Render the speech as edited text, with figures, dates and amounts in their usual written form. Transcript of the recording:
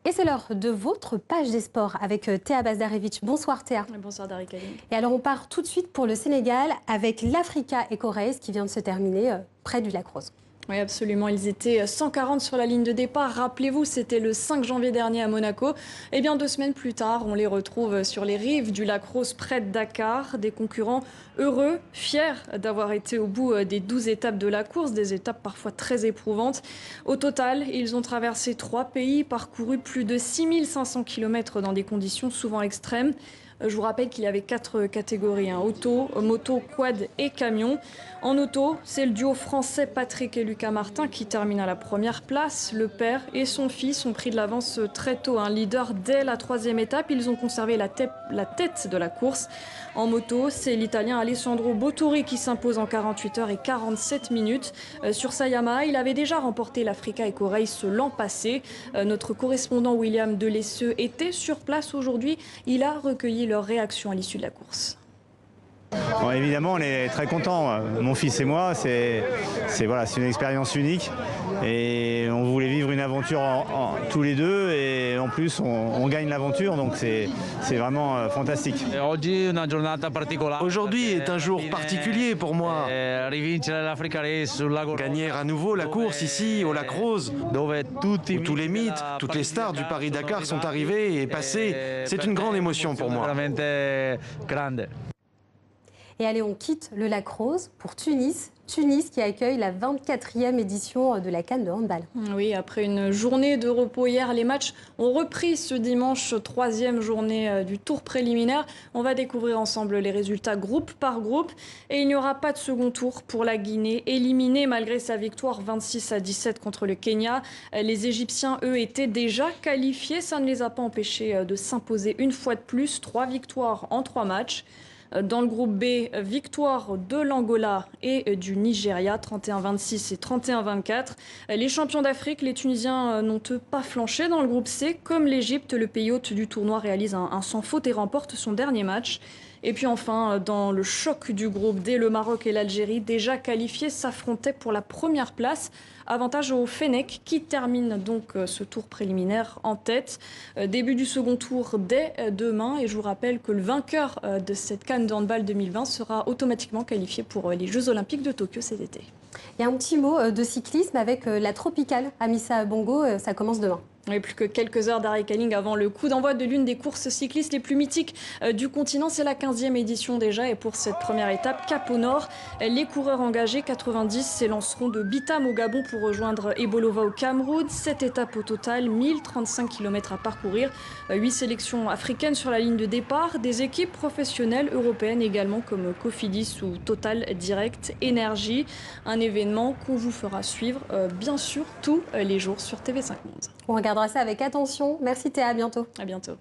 Et c'est l'heure de votre page des sports avec Théa Bazdarevich. Bonsoir Théa. Bonsoir Dari Kaling. Et alors on part tout de suite pour le Sénégal avec l'Africa Eco Race qui vient de se terminer près du lac Rose. Oui, absolument. Ils étaient 140 sur la ligne de départ. Rappelez-vous, c'était le 5 janvier dernier à Monaco. Et bien 2 semaines plus tard, on les retrouve sur les rives du lac Rose près de Dakar. Des concurrents heureux, fiers d'avoir été au bout des 12 étapes de la course, des étapes parfois très éprouvantes. Au total, ils ont traversé 3 pays, parcouru plus de 6500 km dans des conditions souvent extrêmes. Je vous rappelle qu'il y avait 4 catégories, auto, moto, quad et camion. En auto, c'est le duo français Patrick et Lucas Martin qui termine à la première place. Le père et son fils ont pris de l'avance très tôt, leader dès la 3e étape. Ils ont conservé la tête de la course. En moto, c'est l'Italien Alessandro Bottori qui s'impose en 48 heures et 47 minutes. Sur sa Yamaha, il avait déjà remporté l'Africa Eco Race l'an passé. Notre correspondant William Delesseux était sur place aujourd'hui. Il a recueilli leur réaction à l'issue de la course. Bon, évidemment, on est très contents. Mon fils et moi, c'est une expérience unique. Et on voulait vivre une aventure tous les deux. Et en plus, on gagne l'aventure. Donc c'est vraiment fantastique. Aujourd'hui est un jour particulier pour moi. Gagner à nouveau la course ici, au lac Rose, où tous les mythes, toutes les stars du Paris-Dakar sont arrivés et passés. C'est une grande émotion pour moi. Et allez, on quitte le lac Rose pour Tunis. Tunis qui accueille la 24e édition de la CAN de handball. Oui, après une journée de repos hier, les matchs ont repris ce dimanche, 3e journée du tour préliminaire. On va découvrir ensemble les résultats groupe par groupe. Et il n'y aura pas de second tour pour la Guinée, éliminée malgré sa victoire 26-17 contre le Kenya. Les Égyptiens, eux, étaient déjà qualifiés. Ça ne les a pas empêchés de s'imposer une fois de plus. 3 victoires en 3 matchs. Dans le groupe B, victoire de l'Angola et du Nigeria, 31-26 et 31-24. Les champions d'Afrique, les Tunisiens n'ont pas flanché. Dans le groupe C, comme l'Égypte, le pays hôte du tournoi réalise un sans faute et remporte son dernier match. Et puis enfin, dans le choc du groupe D, le Maroc et l'Algérie, déjà qualifiés, s'affrontaient pour la première place. Avantage au Fennec qui termine donc ce tour préliminaire en tête. Début du second tour dès demain. Et je vous rappelle que le vainqueur de cette CAN de handball 2020 sera automatiquement qualifié pour les Jeux Olympiques de Tokyo cet été. Il y a un petit mot de cyclisme avec la Tropicale à Missa Bongo. Ça commence demain. Et plus que quelques heures d'Ari Kaling avant le coup d'envoi de l'une des courses cyclistes les plus mythiques du continent. C'est la 15e édition déjà. Et pour cette première étape, Cap au Nord, les coureurs engagés, 90, s'élanceront de Bitam au Gabon pour rejoindre Ebolova au Cameroun. 7 étapes au total, 1035 km à parcourir. 8 sélections africaines sur la ligne de départ. Des équipes professionnelles européennes également comme Cofidis ou Total Direct Énergie. Un événement qu'on vous fera suivre bien sûr tous les jours sur TV5 Monde. On regardera ça avec attention. Merci Théa, à bientôt. À bientôt.